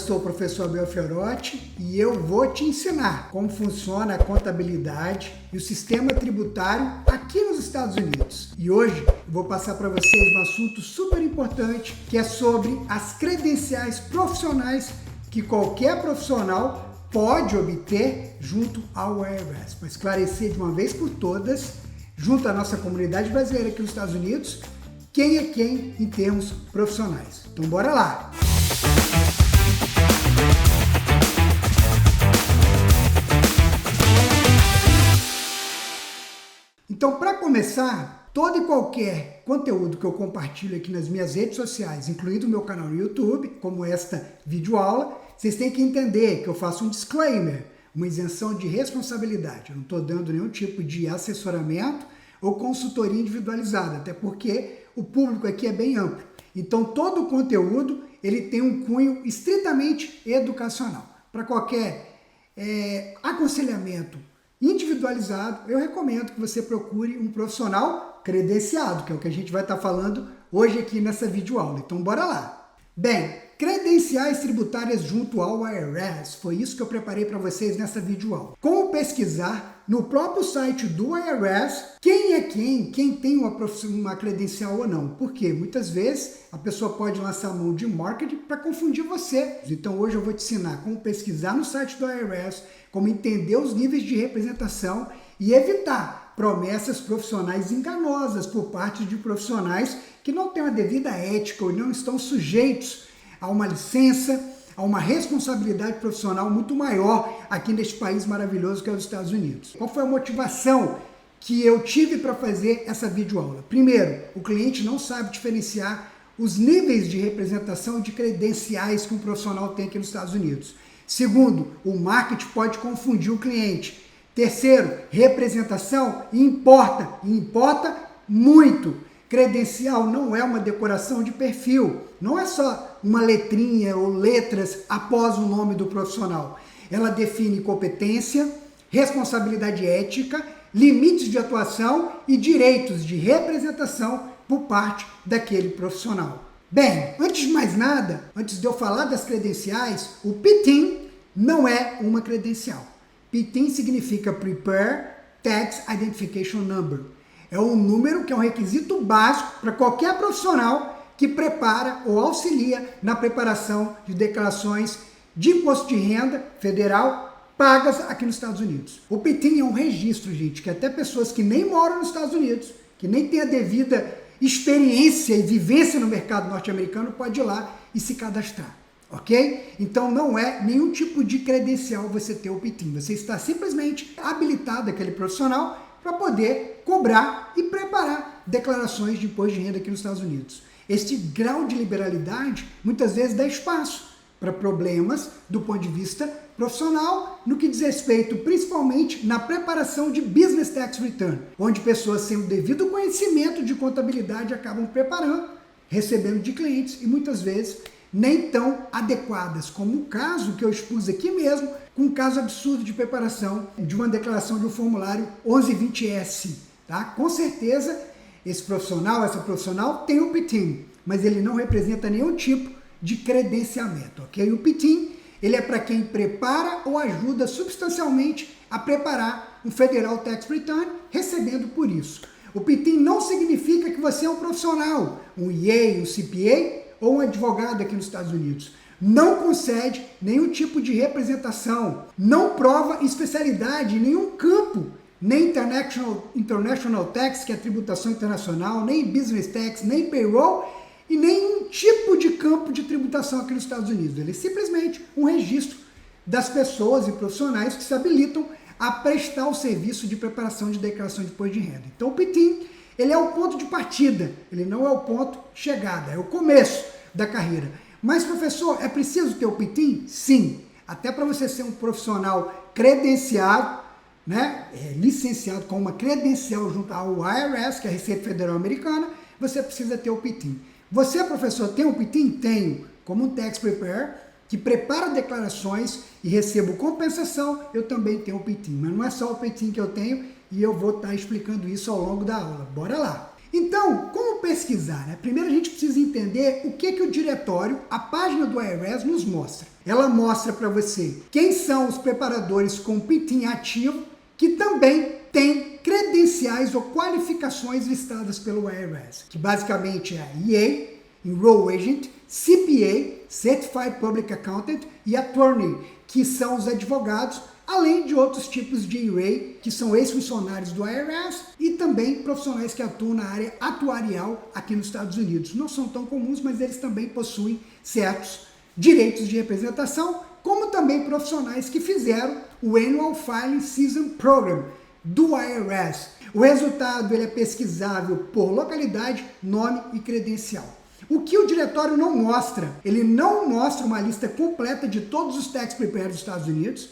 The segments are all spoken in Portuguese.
sou o professor Abel Fiorotti e eu vou te ensinar como funciona a contabilidade e o sistema tributário aqui nos Estados Unidos. E hoje eu vou passar para vocês um assunto super importante, que é sobre as credenciais profissionais que qualquer profissional pode obter junto ao IRS, para esclarecer de uma vez por todas, junto à nossa comunidade brasileira aqui nos Estados Unidos, quem é quem em termos profissionais. Então bora lá! Então, para começar, todo e qualquer conteúdo que eu compartilho aqui nas minhas redes sociais, incluindo o meu canal no YouTube, como esta videoaula, vocês têm que entender que eu faço um disclaimer, uma isenção de responsabilidade. Eu não estou dando nenhum tipo de assessoramento ou consultoria individualizada, até porque o público aqui é bem amplo. Então, todo o conteúdo ele tem um cunho estritamente educacional. Para qualquer aconselhamento individualizado, eu recomendo que você procure um profissional credenciado, que é o que a gente vai estar falando hoje aqui nessa videoaula. Então, bora lá! Bem, credenciais tributárias junto ao IRS, foi isso que eu preparei para vocês nessa videoaula. Como pesquisar no próprio site do IRS quem é quem tem uma credencial ou não. Porque muitas vezes a pessoa pode lançar a mão de marketing para confundir você. Então hoje eu vou te ensinar como pesquisar no site do IRS, como entender os níveis de representação e evitar promessas profissionais enganosas por parte de profissionais que não têm a devida ética ou não estão sujeitos a uma licença, a uma responsabilidade profissional muito maior aqui neste país maravilhoso que é os Estados Unidos. Qual foi a motivação que eu tive para fazer essa videoaula? Primeiro, o cliente não sabe diferenciar os níveis de representação de credenciais que um profissional tem aqui nos Estados Unidos. Segundo, o marketing pode confundir o cliente. Terceiro, representação importa muito. Credencial não é uma decoração de perfil, não é só uma letrinha ou letras após o nome do profissional. Ela define competência, responsabilidade ética, limites de atuação e direitos de representação por parte daquele profissional. Bem, antes de mais nada, antes de eu falar das credenciais, o PTIN não é uma credencial. PTIN significa Prepare Tax Identification Number. É um número que é um requisito básico para qualquer profissional que prepara ou auxilia na preparação de declarações de imposto de renda federal pagas aqui nos Estados Unidos. O PTIN é um registro, gente, que até pessoas que nem moram nos Estados Unidos, que nem têm a devida experiência e vivência no mercado norte-americano, pode ir lá e se cadastrar, ok? Então não é nenhum tipo de credencial você ter o PTIN. Você está simplesmente habilitado, aquele profissional, para poder cobrar e preparar declarações de imposto de renda aqui nos Estados Unidos. Este grau de liberalidade muitas vezes dá espaço para problemas do ponto de vista profissional, no que diz respeito principalmente na preparação de Business Tax Return, onde pessoas sem o devido conhecimento de contabilidade acabam preparando, recebendo de clientes e muitas vezes nem tão adequadas, como o caso que eu expus aqui mesmo, com um caso absurdo de preparação de uma declaração de um formulário 1120S. Tá? Com certeza, essa profissional tem o PTIN, mas ele não representa nenhum tipo de credenciamento. Okay? O PTIN ele é para quem prepara ou ajuda substancialmente a preparar um Federal Tax Return, recebendo por isso. O PTIN não significa que você é um profissional, um EA, um CPA, ou um advogado aqui nos Estados Unidos. Não concede nenhum tipo de representação, não prova especialidade em nenhum campo, nem International Tax, que é a tributação internacional, nem Business Tax, nem Payroll, e nenhum tipo de campo de tributação aqui nos Estados Unidos. Ele é simplesmente um registro das pessoas e profissionais que se habilitam a prestar o serviço de preparação de declaração de imposto de renda. Então o PTIN ele é o ponto de partida, ele não é o ponto de chegada, é o começo da carreira. Mas, professor, é preciso ter o PTIN? Sim. Até para você ser um profissional credenciado, né, licenciado com uma credencial junto ao IRS, que é a Receita Federal Americana, você precisa ter o PTIN. Você, professor, tem o PTIN? Tenho. Como um Tax Preparer, que prepara declarações e recebo compensação, eu também tenho o PTIN. Mas não é só o PTIN que eu tenho, e eu vou estar explicando isso ao longo da aula. Bora lá! Então, como pesquisar, né? Primeiro a gente precisa entender o que o diretório, a página do IRS, nos mostra. Ela mostra para você quem são os preparadores com PIN ativo que também têm credenciais ou qualificações listadas pelo IRS, que basicamente é a EA, Enroll Agent, CPA, Certified Public Accountant e Attorney, que são os advogados, além de outros tipos de EA, que são ex-funcionários do IRS e também profissionais que atuam na área atuarial aqui nos Estados Unidos. Não são tão comuns, mas eles também possuem certos direitos de representação, como também profissionais que fizeram o Annual Filing Season Program do IRS. O resultado ele é pesquisável por localidade, nome e credencial. O que o diretório não mostra? Ele não mostra uma lista completa de todos os tax preparers dos Estados Unidos.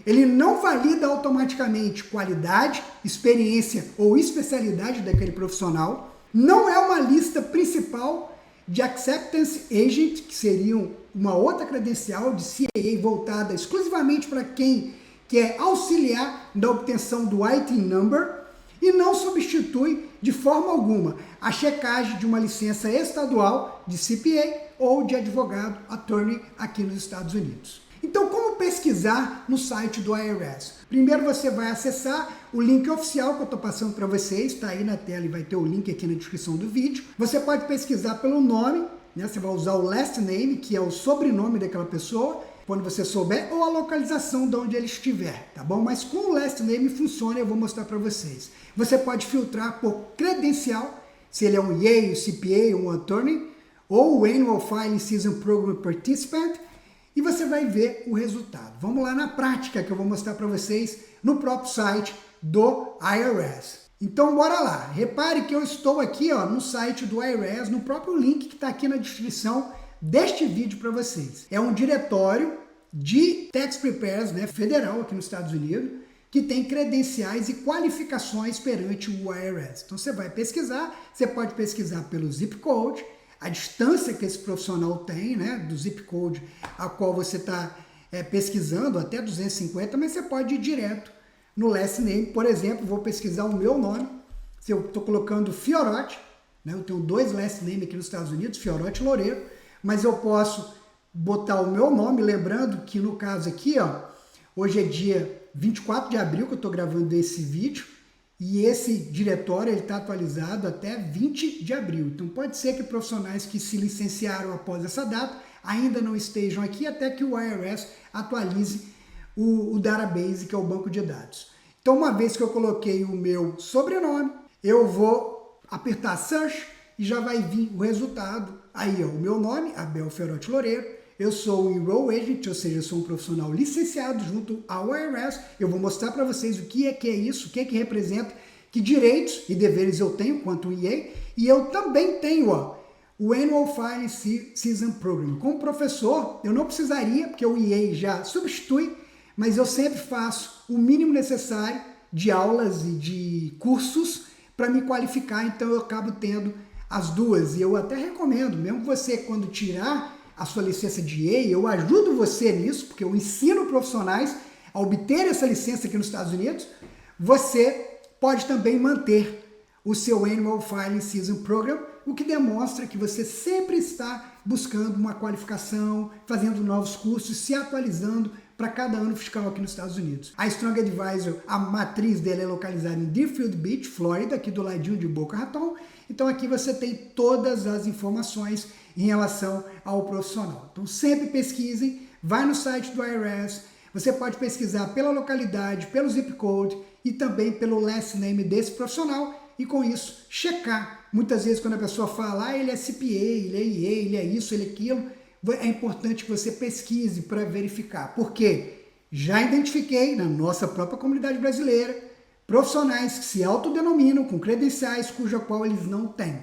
Ele não valida automaticamente qualidade, experiência ou especialidade daquele profissional. Não é uma lista principal de Acceptance Agent, que seriam uma outra credencial de CAA voltada exclusivamente para quem quer auxiliar na obtenção do IT Number, e não substitui de forma alguma a checagem de uma licença estadual de CPA ou de advogado attorney aqui nos Estados Unidos. Então, como pesquisar no site do IRS? Primeiro você vai acessar o link oficial que eu estou passando para vocês, está aí na tela e vai ter o link aqui na descrição do vídeo. Você pode pesquisar pelo nome, né? Você vai usar o last name, que é o sobrenome daquela pessoa, quando você souber, ou a localização de onde ele estiver, tá bom? Mas com o last name funciona, eu vou mostrar para vocês. Você pode filtrar por credencial, se ele é um EA, um CPA, um attorney, ou o Annual Filing Season Program Participant, e você vai ver o resultado. Vamos lá na prática que eu vou mostrar para vocês no próprio site do IRS. Então bora lá. Repare que eu estou aqui no site do IRS, no próprio link que está aqui na descrição deste vídeo para vocês. É um diretório de tax preparers, né, federal aqui nos Estados Unidos, que tem credenciais e qualificações perante o IRS. Então você vai pesquisar, você pode pesquisar pelo zip code, a distância que esse profissional tem, né, do zip code a qual você está pesquisando, até 250, mas você pode ir direto no last name. Por exemplo, vou pesquisar o meu nome, se eu estou colocando Fiorotti, né, eu tenho 2 last name aqui nos Estados Unidos, Fiorotti Loureiro, mas eu posso botar o meu nome, lembrando que no caso aqui, hoje é dia 24 de abril que eu estou gravando esse vídeo, e esse diretório está atualizado até 20 de abril. Então pode ser que profissionais que se licenciaram após essa data ainda não estejam aqui até que o IRS atualize o database, que é o banco de dados. Então uma vez que eu coloquei o meu sobrenome, eu vou apertar Search e já vai vir o resultado. Aí o meu nome, Abel Fiorotti Loureiro, eu sou o Enroll Agent, ou seja, eu sou um profissional licenciado junto ao IRS. Eu vou mostrar para vocês o que é isso, o que representa, que direitos e deveres eu tenho quanto EA. E eu também tenho o Annual Filing Season Program. Como professor, eu não precisaria, porque o EA já substitui, mas eu sempre faço o mínimo necessário de aulas e de cursos para me qualificar, então eu acabo tendo as duas. E eu até recomendo, mesmo você quando tirar a sua licença de EA, eu ajudo você nisso, porque eu ensino profissionais a obter essa licença aqui nos Estados Unidos. Você pode também manter o seu Annual Filing Season Program, o que demonstra que você sempre está buscando uma qualificação, fazendo novos cursos, se atualizando para cada ano fiscal aqui nos Estados Unidos. A Strong Advisor, a matriz dele é localizada em Deerfield Beach, Flórida, aqui do ladinho de Boca Raton. Então aqui você tem todas as informações em relação ao profissional. Então sempre pesquisem, vai no site do IRS, você pode pesquisar pela localidade, pelo zip code e também pelo last name desse profissional e com isso checar. Muitas vezes quando a pessoa fala, ele é CPA, ele é EA, ele é isso, ele é aquilo, é importante que você pesquise para verificar. Porque já identifiquei na nossa própria comunidade brasileira profissionais que se autodenominam com credenciais cuja qual eles não têm.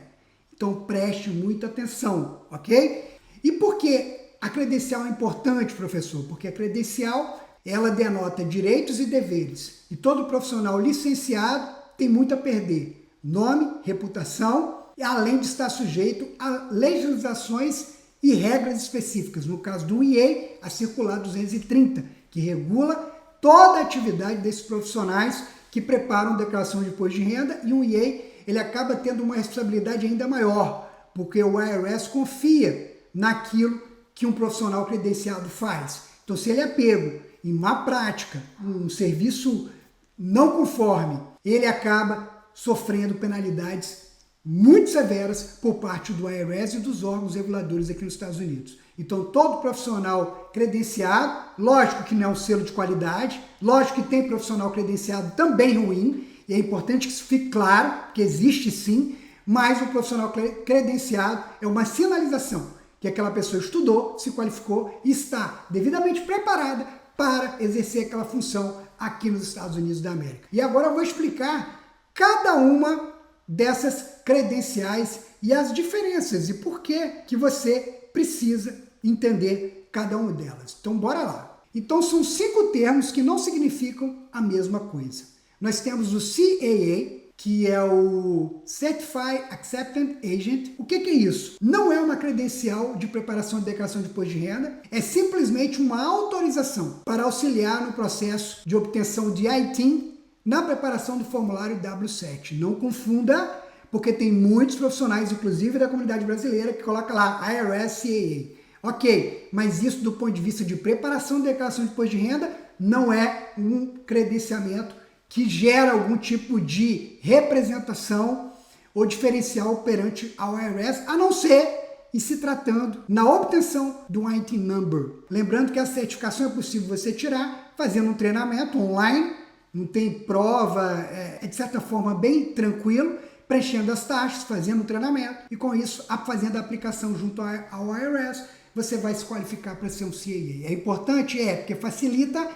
Então preste muita atenção, ok? E por que a credencial é importante, professor? Porque a credencial, ela denota direitos e deveres. E todo profissional licenciado tem muito a perder. Nome, reputação, além de estar sujeito a legislações e regras específicas. No caso do EA, a Circular 230, que regula toda a atividade desses profissionais que preparam declaração de imposto de renda, e um EA ele acaba tendo uma responsabilidade ainda maior, porque o IRS confia naquilo que um profissional credenciado faz. Então, se ele é pego em má prática, um serviço não conforme, ele acaba sofrendo penalidades muito severas por parte do IRS e dos órgãos reguladores aqui nos Estados Unidos. Então, todo profissional credenciado, lógico que não é um selo de qualidade, lógico que tem profissional credenciado também ruim, e é importante que isso fique claro, que existe sim, mas o profissional credenciado é uma sinalização que aquela pessoa estudou, se qualificou e está devidamente preparada para exercer aquela função aqui nos Estados Unidos da América. E agora eu vou explicar cada uma dessas credenciais e as diferenças e por que você precisa entender cada uma delas. Então, bora lá. Então, são 5 termos que não significam a mesma coisa. Nós temos o CAA, que é o Certified Acceptance Agent. O que é isso? Não é uma credencial de preparação de declaração de imposto de renda, é simplesmente uma autorização para auxiliar no processo de obtenção de ITIN na preparação do formulário W7. Não confunda, porque tem muitos profissionais, inclusive da comunidade brasileira, que coloca lá IRS CAA. Ok, mas isso do ponto de vista de preparação de declaração de imposto de renda não é um credenciamento que gera algum tipo de representação ou diferencial perante ao IRS, a não ser em se tratando na obtenção do ITIN Number. Lembrando que a certificação é possível você tirar fazendo um treinamento online, não tem prova, é de certa forma bem tranquilo, preenchendo as taxas, fazendo um treinamento e com isso, fazendo a aplicação junto ao IRS, você vai se qualificar para ser um CAA. É importante? porque facilita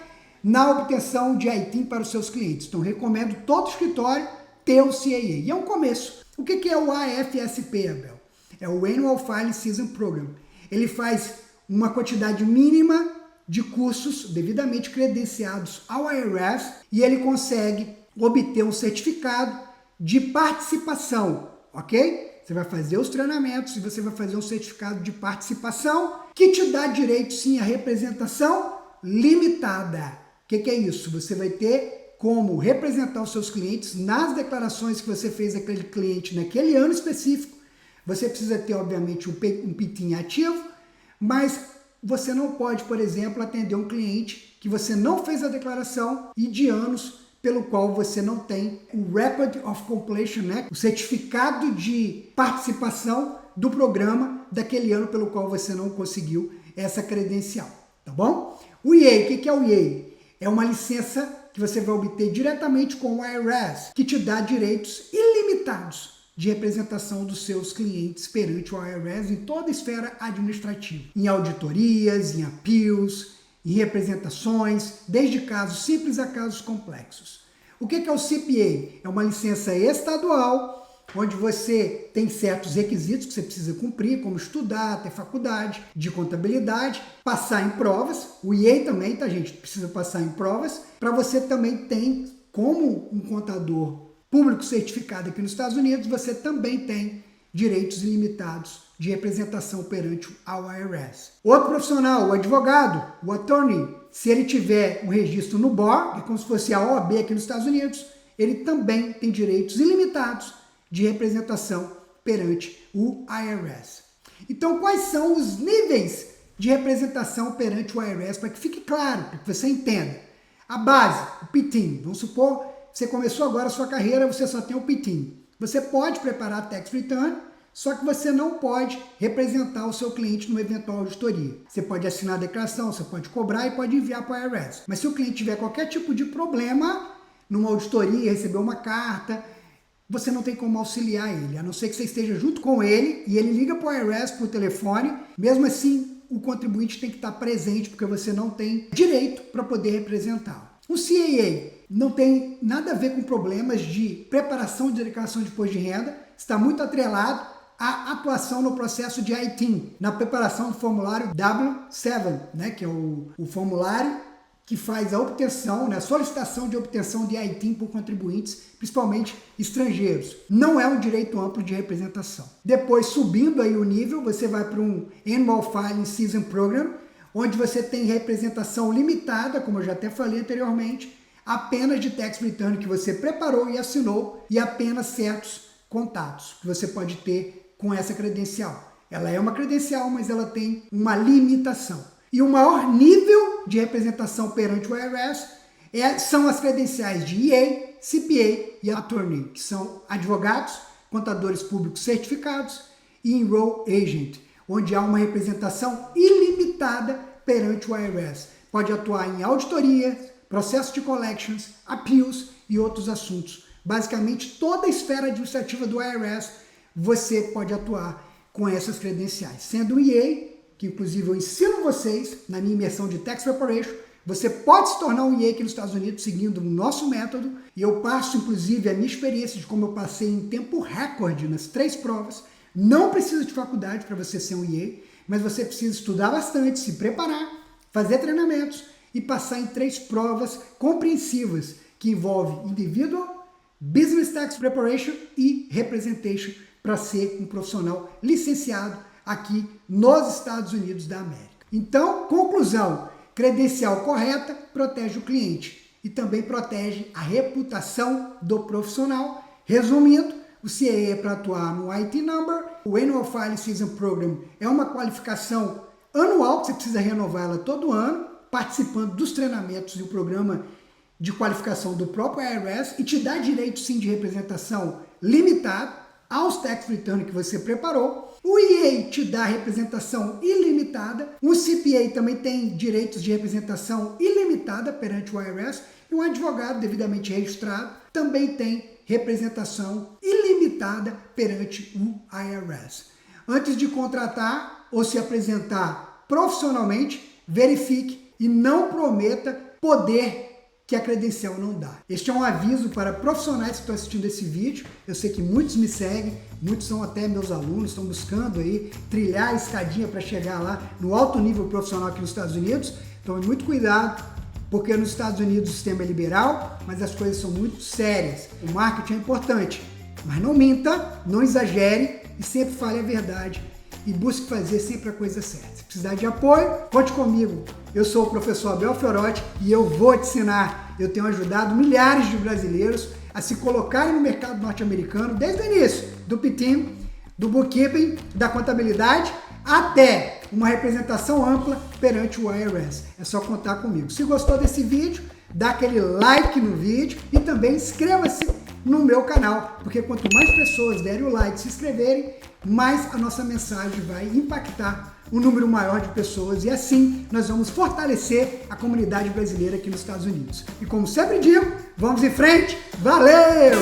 na obtenção de ITIN para os seus clientes. Então, recomendo todo escritório ter o CAA. E é um começo. O que é o AFSP, Abel? É o Annual Filing Season Program. Ele faz uma quantidade mínima de cursos devidamente credenciados ao IRS e ele consegue obter um certificado de participação, ok? Você vai fazer os treinamentos e você vai fazer um certificado de participação que te dá direito, sim, à representação limitada. O que é isso? Você vai ter como representar os seus clientes nas declarações que você fez aquele cliente naquele ano específico. Você precisa ter, obviamente, um PITIN ativo, mas você não pode, por exemplo, atender um cliente que você não fez a declaração e de anos pelo qual você não tem o Record of Completion, né? O certificado de participação do programa daquele ano pelo qual você não conseguiu essa credencial, tá bom? O EA, o que é o EA? É uma licença que você vai obter diretamente com o IRS, que te dá direitos ilimitados de representação dos seus clientes perante o IRS em toda a esfera administrativa, em auditorias, em appeals, em representações, desde casos simples a casos complexos. O que é o CPA? É uma licença estadual, onde você tem certos requisitos que você precisa cumprir, como estudar, ter faculdade de contabilidade, passar em provas. O EA também, tá, gente? Precisa passar em provas. Para você também tem, como um contador público certificado aqui nos Estados Unidos, você também tem direitos ilimitados de representação perante ao IRS. Outro profissional, o advogado, o attorney, se ele tiver um registro no BAR, que é como se fosse a OAB aqui nos Estados Unidos, ele também tem direitos ilimitados de representação perante o IRS. Então, quais são os níveis de representação perante o IRS, para que fique claro, para que você entenda? A base, o PITIN. Vamos supor, você começou agora a sua carreira, você só tem o PITIN. Você pode preparar a tax return, só que você não pode representar o seu cliente numa eventual auditoria. Você pode assinar a declaração, você pode cobrar e pode enviar para o IRS. Mas se o cliente tiver qualquer tipo de problema numa auditoria, receber uma carta, você não tem como auxiliar ele, a não ser que você esteja junto com ele e ele liga para o IRS por telefone. Mesmo assim, o contribuinte tem que estar presente, porque você não tem direito para poder representá-lo. O CAA não tem nada a ver com problemas de preparação de declaração de imposto de renda, está muito atrelado à atuação no processo de ITIN, na preparação do formulário W7, né, que é o formulário que faz a obtenção, né, a solicitação de obtenção de ITIN por contribuintes, principalmente estrangeiros. Não é um direito amplo de representação. Depois, subindo aí o nível, você vai para um Annual Filing Season Program, onde você tem representação limitada, como eu já até falei anteriormente, apenas de tax return que você preparou e assinou, e apenas certos contatos que você pode ter com essa credencial. Ela é uma credencial, mas ela tem uma limitação. E o maior nível de representação perante o IRS são as credenciais de EA, CPA e Attorney, que são advogados, contadores públicos certificados e Enroll Agent, onde há uma representação ilimitada perante o IRS. Pode atuar em auditoria, processo de collections, appeals e outros assuntos. Basicamente, toda a esfera administrativa do IRS, você pode atuar com essas credenciais. Sendo o EA, que inclusive eu ensino vocês na minha imersão de Tax Preparation, você pode se tornar um EA aqui nos Estados Unidos seguindo o nosso método, e eu passo inclusive a minha experiência de como eu passei em tempo recorde nas 3 provas. Não precisa de faculdade para você ser um EA, mas você precisa estudar bastante, se preparar, fazer treinamentos e passar em 3 provas compreensivas que envolvem Individual, Business Tax Preparation e Representation para ser um profissional licenciado aqui nos Estados Unidos da América. Então, conclusão, credencial correta protege o cliente e também protege a reputação do profissional. Resumindo, o CAA é para atuar no IT Number, o Annual Filing Season Program é uma qualificação anual que você precisa renovar ela todo ano, participando dos treinamentos e o programa de qualificação do próprio IRS, e te dá direito sim de representação limitado aos tax returns que você preparou. O EA te dá representação ilimitada, o CPA também tem direitos de representação ilimitada perante o IRS, e um advogado devidamente registrado também tem representação ilimitada perante o IRS. Antes de contratar ou se apresentar profissionalmente, verifique e não prometa poder que a credencial não dá. Este é um aviso para profissionais que estão assistindo esse vídeo. Eu sei que muitos me seguem, muitos são até meus alunos, estão buscando aí trilhar a escadinha para chegar lá no alto nível profissional aqui nos Estados Unidos. Tome muito cuidado, porque nos Estados Unidos o sistema é liberal, mas as coisas são muito sérias. O marketing é importante, mas não minta, não exagere e sempre fale a verdade e busque fazer sempre a coisa certa. Se precisar de apoio, conte comigo. Eu sou o professor Abel Fiorotti e eu vou te ensinar. Eu tenho ajudado milhares de brasileiros a se colocarem no mercado norte-americano desde o início, do PTIM, do bookkeeping, da contabilidade, até uma representação ampla perante o IRS. É só contar comigo. Se gostou desse vídeo, dá aquele like no vídeo e também inscreva-se no meu canal, porque quanto mais pessoas derem o like e se inscreverem, mais a nossa mensagem vai impactar um número maior de pessoas e assim nós vamos fortalecer a comunidade brasileira aqui nos Estados Unidos. E como sempre digo, vamos em frente, valeu!